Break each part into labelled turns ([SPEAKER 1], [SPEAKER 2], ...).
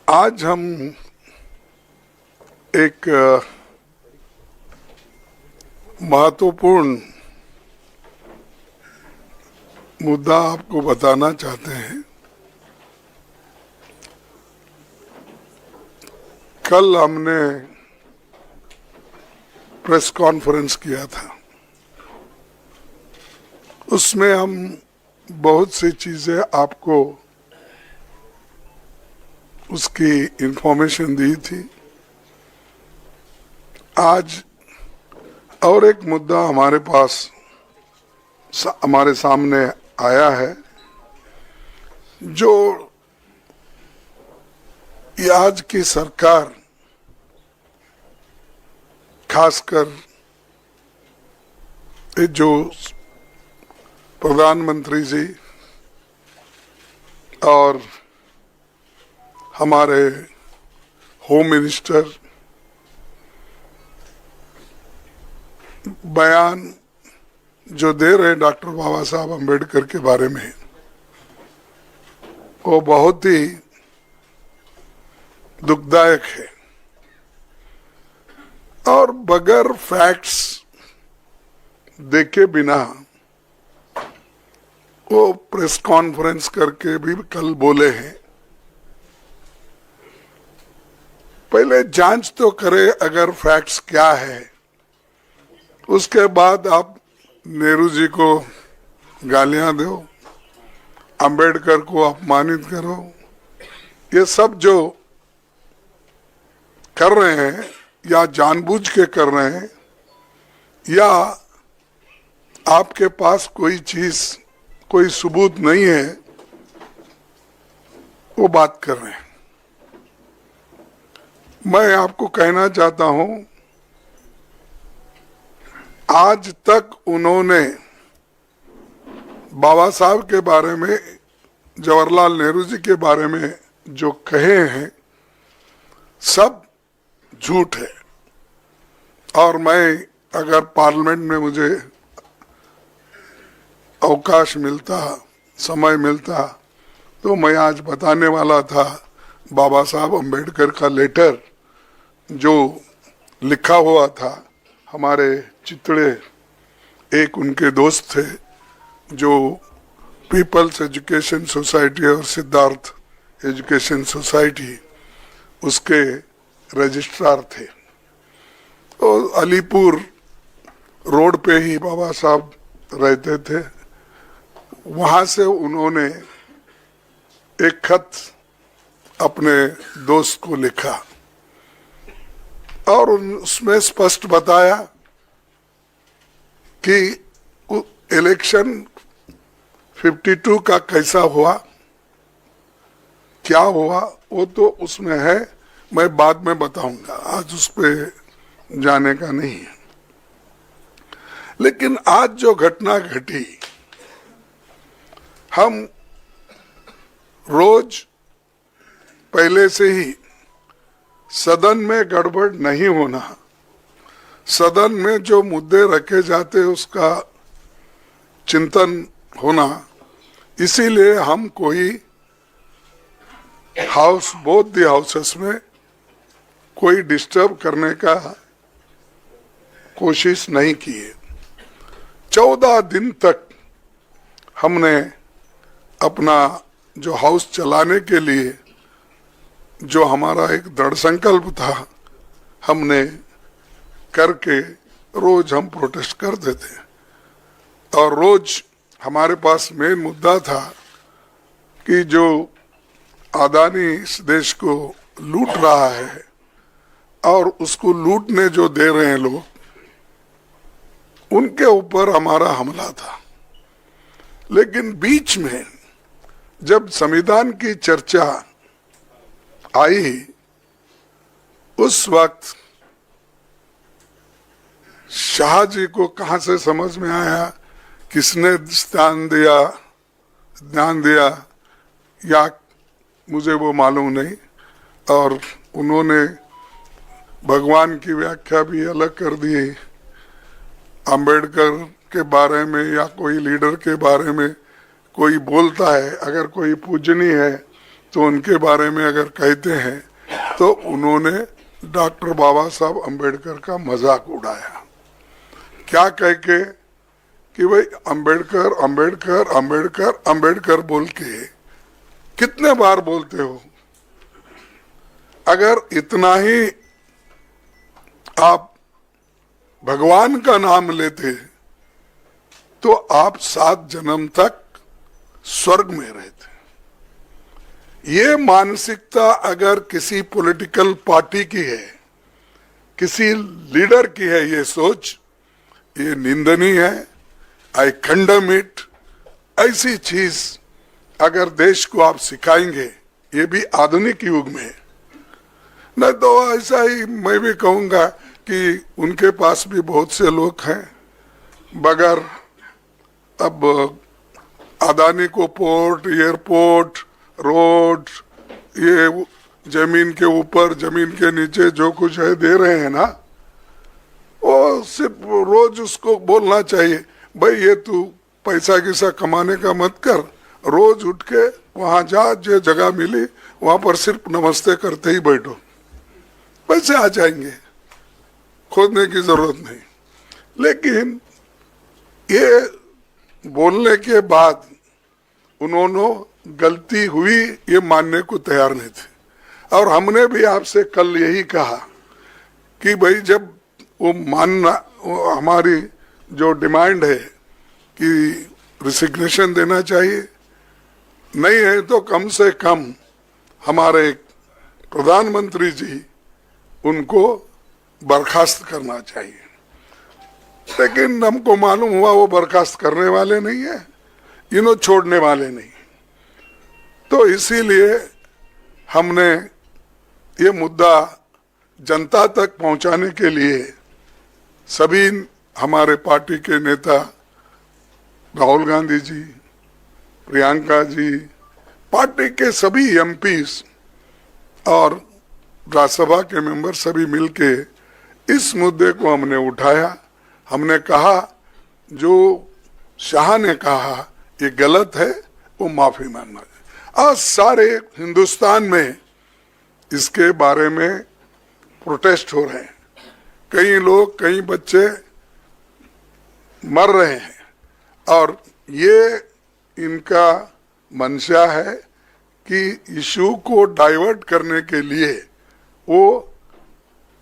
[SPEAKER 1] आज हम एक महत्वपूर्ण मुद्दा आपको बताना चाहते हैं। कल हमने प्रेस कॉन्फ्रेंस किया था, उसमें हम बहुत सी चीजें आपको उसकी इंफॉर्मेशन दी थी। आज और एक मुद्दा हमारे पास हमारे सामने आया है, जो ये आज की सरकार, खासकर ये जो प्रधानमंत्री जी और हमारे होम मिनिस्टर बयान जो दे रहे हैं डॉक्टर बाबा साहब अम्बेडकर के बारे में, वो बहुत ही दुखदायक है और बगैर फैक्ट्स देखे बिना वो प्रेस कॉन्फ्रेंस करके भी कल बोले हैं। पहले जांच तो करे अगर फैक्ट्स क्या है, उसके बाद आप नेहरू जी को गालियां दो, अंबेडकर को अपमानित करो। ये सब जो कर रहे हैं या जानबूझ के कर रहे हैं या आपके पास कोई चीज, कोई सबूत नहीं है, वो बात कर रहे हैं। मैं आपको कहना चाहता हूं, आज तक उन्होंने बाबा साहब के बारे में, जवाहरलाल नेहरू जी के बारे में जो कहे हैं, सब झूठ है। और मैं अगर पार्लियामेंट में मुझे अवकाश मिलता, समय मिलता, तो मैं आज बताने वाला था बाबा साहब अम्बेडकर का लेटर जो लिखा हुआ था। हमारे चितड़े एक उनके दोस्त थे जो पीपल्स एजुकेशन सोसाइटी और सिद्धार्थ एजुकेशन सोसाइटी उसके रजिस्ट्रार थे। तो अलीपुर रोड पे ही बाबा साहब रहते थे। वहां से उन्होंने एक खत अपने दोस्त को लिखा और उसमें स्पष्ट बताया कि इलेक्शन 52 का कैसा हुआ, क्या हुआ, वो तो उसमें है, मैं बाद में बताऊंगा, आज उस पे जाने का नहीं है। लेकिन आज जो घटना घटी, हम रोज पहले से ही सदन में गड़बड़ नहीं होना, सदन में जो मुद्दे रखे जाते उसका चिंतन होना, इसीलिए हम कोई हाउस, बोथ द हाउसेस में कोई डिस्टर्ब करने का कोशिश नहीं किए। 14 दिन तक हमने अपना जो हाउस चलाने के लिए जो हमारा एक दृढ़ संकल्प था, हमने करके रोज हम प्रोटेस्ट करते थे। और रोज हमारे पास मेन मुद्दा था कि जो अदानी इस देश को लूट रहा है और उसको लूटने जो दे रहे हैं लोग, उनके ऊपर हमारा हमला था। लेकिन बीच में जब संविधान की चर्चा आई, उस वक्त शाह जी को कहां से समझ में आया, किसने ध्यान दिया या मुझे वो मालूम नहीं, और उन्होंने भगवान की व्याख्या भी अलग कर दी। अंबेडकर के बारे में या कोई लीडर के बारे में कोई बोलता है, अगर कोई पूजनीय है तो उनके बारे में अगर कहते हैं तो उन्होंने डॉक्टर बाबा साहब अम्बेडकर का मजाक उड़ाया, क्या कह के कि भाई अम्बेडकर अम्बेडकर अम्बेडकर अम्बेडकर बोल के कितने बार बोलते हो। अगर इतना ही आप भगवान का नाम लेते तो आप 7 जन्म तक स्वर्ग में रहते। ये मानसिकता अगर किसी पॉलिटिकल पार्टी की है, किसी लीडर की है, ये सोच, ये निंदनीय है। आई कंडम इट। ऐसी चीज अगर देश को आप सिखाएंगे, ये भी आधुनिक युग में, नहीं तो ऐसा ही मैं भी कहूंगा कि उनके पास भी बहुत से लोग हैं, बगैर अब अदानी को पोर्ट, एयरपोर्ट, रोड, ये जमीन के ऊपर जमीन के नीचे जो कुछ है दे रहे हैं ना, वो सिर्फ रोज उसको बोलना चाहिए, भाई ये तू पैसा किसा कमाने का मत कर, रोज उठ के वहां जा, जो जगह मिली वहां पर सिर्फ नमस्ते करते ही बैठो, पैसे आ जाएंगे, खोदने की जरूरत नहीं। लेकिन ये बोलने के बाद उन्होंने गलती हुई ये मानने को तैयार नहीं थे। और हमने भी आपसे कल यही कहा कि भाई जब वो मानना, वो हमारी जो डिमांड है कि रिसिग्नेशन देना चाहिए, नहीं है तो कम से कम हमारे प्रधानमंत्री जी उनको बर्खास्त करना चाहिए। लेकिन हमको मालूम हुआ वो बर्खास्त करने वाले नहीं है, इन्हों छोड़ने वाले नहीं। तो इसीलिए हमने ये मुद्दा जनता तक पहुंचाने के लिए सभी हमारे पार्टी के नेता राहुल गांधी जी, प्रियंका जी, पार्टी के सभी एमपीज और राज्यसभा के मेंबर सभी मिलके इस मुद्दे को हमने उठाया। हमने कहा जो शाह ने कहा ये गलत है, वो माफी मांगना है। आज सारे हिंदुस्तान में इसके बारे में प्रोटेस्ट हो रहे हैं, कई लोग, कई बच्चे मर रहे हैं, और ये इनका मंशा है कि इशू को डाइवर्ट करने के लिए वो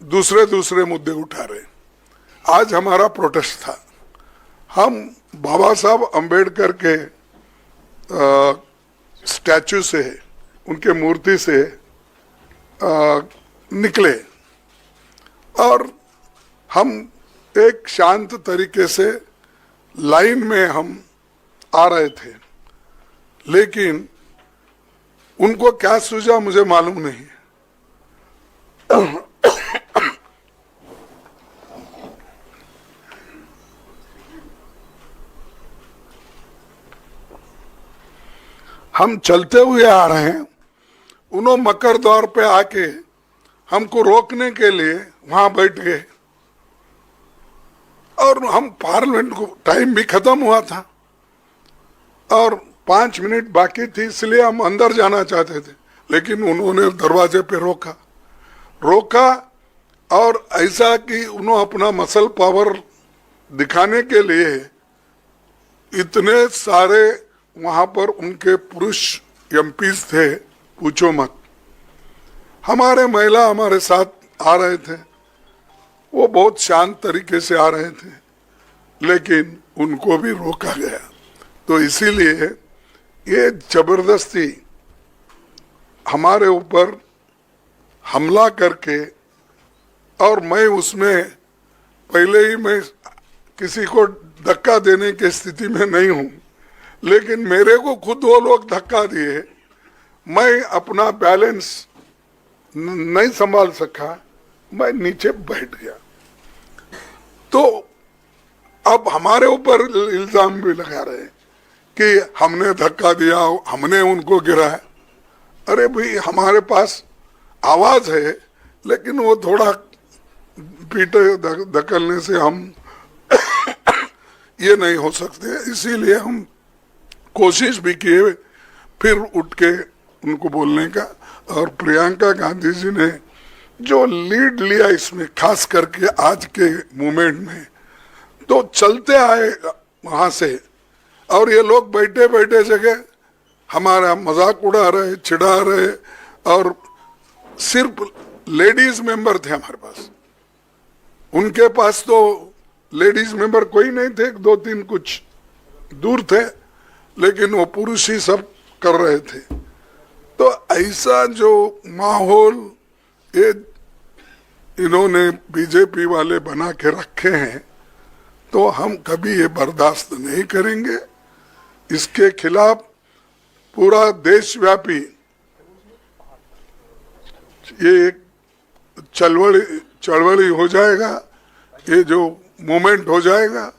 [SPEAKER 1] दूसरे मुद्दे उठा रहे। आज हमारा प्रोटेस्ट था, हम बाबा साहब अम्बेडकर के स्टैचू से, उनके मूर्ति से निकले और हम एक शांत तरीके से लाइन में हम आ रहे थे। लेकिन उनको क्या सूझा मुझे मालूम नहीं। हम चलते हुए आ रहे हैं, उन्होंने मकर द्वार पे आके हमको रोकने के लिए वहां बैठ गए, और हम पार्लियामेंट को टाइम भी खत्म हुआ था और 5 मिनट बाकी थी, इसलिए हम अंदर जाना चाहते थे। लेकिन उन्होंने दरवाजे पे रोका और ऐसा कि उन्होंने अपना मसल पावर दिखाने के लिए इतने सारे वहां पर उनके पुरुष एमपीज थे, पूछो मत। हमारे महिला हमारे साथ आ रहे थे, वो बहुत शांत तरीके से आ रहे थे, लेकिन उनको भी रोका गया। तो इसीलिए ये जबरदस्ती हमारे ऊपर हमला करके, और मैं उसमें पहले ही मैं किसी को धक्का देने की स्थिति में नहीं हूं, लेकिन मेरे को खुद वो लोग धक्का दिए, मैं अपना बैलेंस नहीं संभाल सका, मैं नीचे बैठ गया। तो अब हमारे ऊपर इल्जाम भी लगा रहे हैं कि हमने धक्का दिया, हमने उनको गिराया। अरे भाई, हमारे पास आवाज है, लेकिन वो थोड़ा पीटे धकलने से हम ये नहीं हो सकते। इसीलिए हम कोशिश भी किए, फिर उठ के उनको बोलने का। और प्रियंका गांधी जी ने जो लीड लिया इसमें, खास करके आज के मूवमेंट में, तो चलते आए वहां से, और ये लोग बैठे बैठे जगह हमारा मजाक उड़ा रहे, चिढ़ा रहे, और सिर्फ लेडीज मेंबर थे हमारे पास। उनके पास तो लेडीज मेंबर कोई नहीं थे, 2-3 कुछ दूर थे, लेकिन वो पुरुष ही सब कर रहे थे। तो ऐसा जो माहौल ये इन्होंने बीजेपी वाले बना के रखे हैं, तो हम कभी ये बर्दाश्त नहीं करेंगे। इसके खिलाफ पूरा देशव्यापी ये एक चळवळी हो जाएगा, ये जो मूवमेंट हो जाएगा।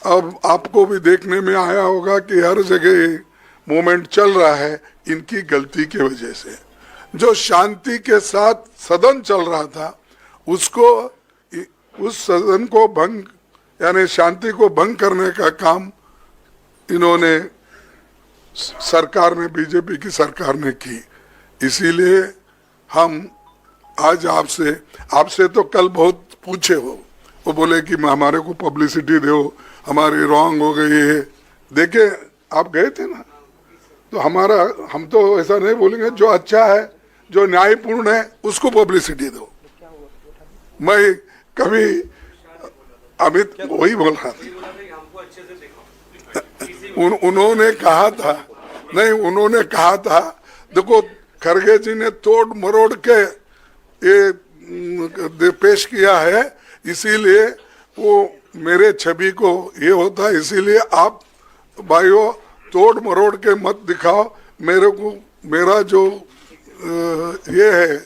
[SPEAKER 1] अब आपको भी देखने में आया होगा कि हर जगह ये मूवमेंट चल रहा है इनकी गलती की वजह से। जो शांति के साथ सदन चल रहा था, उसको, उस सदन को भंग, यानी शांति को भंग करने का काम इन्होंने, सरकार ने, बीजेपी की सरकार ने की। इसीलिए हम आज आपसे तो कल बहुत पूछे वो बोले कि हमारे को पब्लिसिटी दो, हमारी रॉन्ग हो गई है। देखे, आप गए थे ना, तो हम तो ऐसा नहीं बोलेंगे, जो अच्छा है, जो न्यायपूर्ण है, उसको पब्लिसिटी दो। मैं कभी अमित वही बोल रहा था, उन्होंने कहा था, नहीं, उन्होंने कहा था, देखो खरगे जी ने तोड़ मरोड़ के ये पेश किया है, इसीलिए वो मेरे छवि को ये होता है, इसीलिए आप भाइयों तोड़ मरोड़ के मत दिखाओ मेरे को। मेरा जो ये है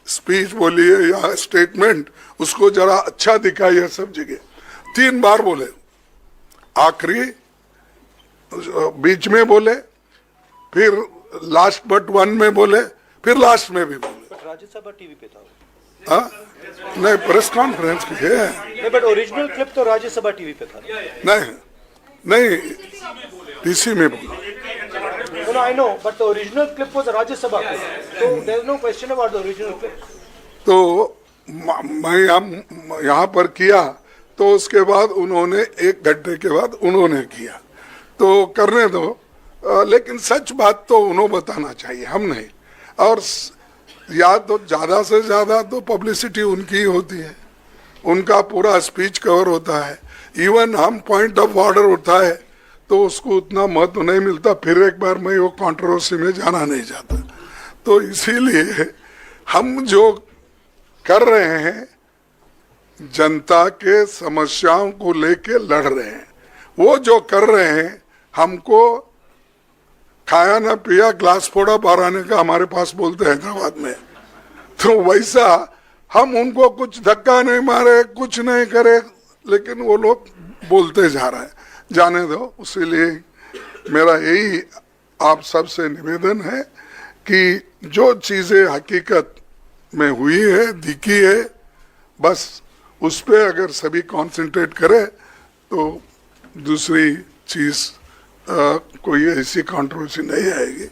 [SPEAKER 1] स्पीच बोलिए या स्टेटमेंट, उसको जरा अच्छा दिखाइए सब जगह। 3 बार बोले, आखिरी, बीच में बोले, फिर लास्ट बट वन में बोले, फिर लास्ट में भी बोले।
[SPEAKER 2] राज्यसभा टीवी पे था।
[SPEAKER 1] हाँ, नहीं, प्रेस कॉन्फ्रेंस की है।
[SPEAKER 2] नहीं, बट ओरिजिनल क्लिप तो राज्यसभा टीवी पे था।
[SPEAKER 1] नहीं, टीसी में बोला।
[SPEAKER 2] No, I know, but the original clip was a Rajya Sabha clip. So there is no question about the original clip.
[SPEAKER 1] तो मैं यहाँ पर किया, तो उसके बाद उन्होंने 1 घंटे के बाद उन्होंने किया, तो करने दो। लेकिन सच बात तो उन्होंने बताना चाहिए, हम नहीं। और या तो ज्यादा से ज्यादा तो पब्लिसिटी उनकी ही होती है, उनका पूरा स्पीच कवर होता है। इवन हम पॉइंट ऑफ ऑर्डर उठाए तो उसको उतना महत्व नहीं मिलता, फिर एक बार मैं वो कंट्रोवर्सी में जाना नहीं चाहता। तो इसीलिए हम जो कर रहे हैं, जनता के समस्याओं को लेके लड़ रहे हैं। वो जो कर रहे हैं, हमको खाया ना पिया ग्लास फोड़ा बाराने का हमारे पास बोलते हैं हैदराबाद में, तो वैसा हम उनको कुछ धक्का नहीं मारे, कुछ नहीं करे, लेकिन वो लोग बोलते जा रहे हैं, जाने दो। इसीलिए मेरा यही आप सबसे निवेदन है कि जो चीजें हकीकत में हुई है, दिखी है, बस उस पर अगर सभी कंसंट्रेट करें तो दूसरी चीज कोई ऐसी कंट्रोवर्सी नहीं आएगी।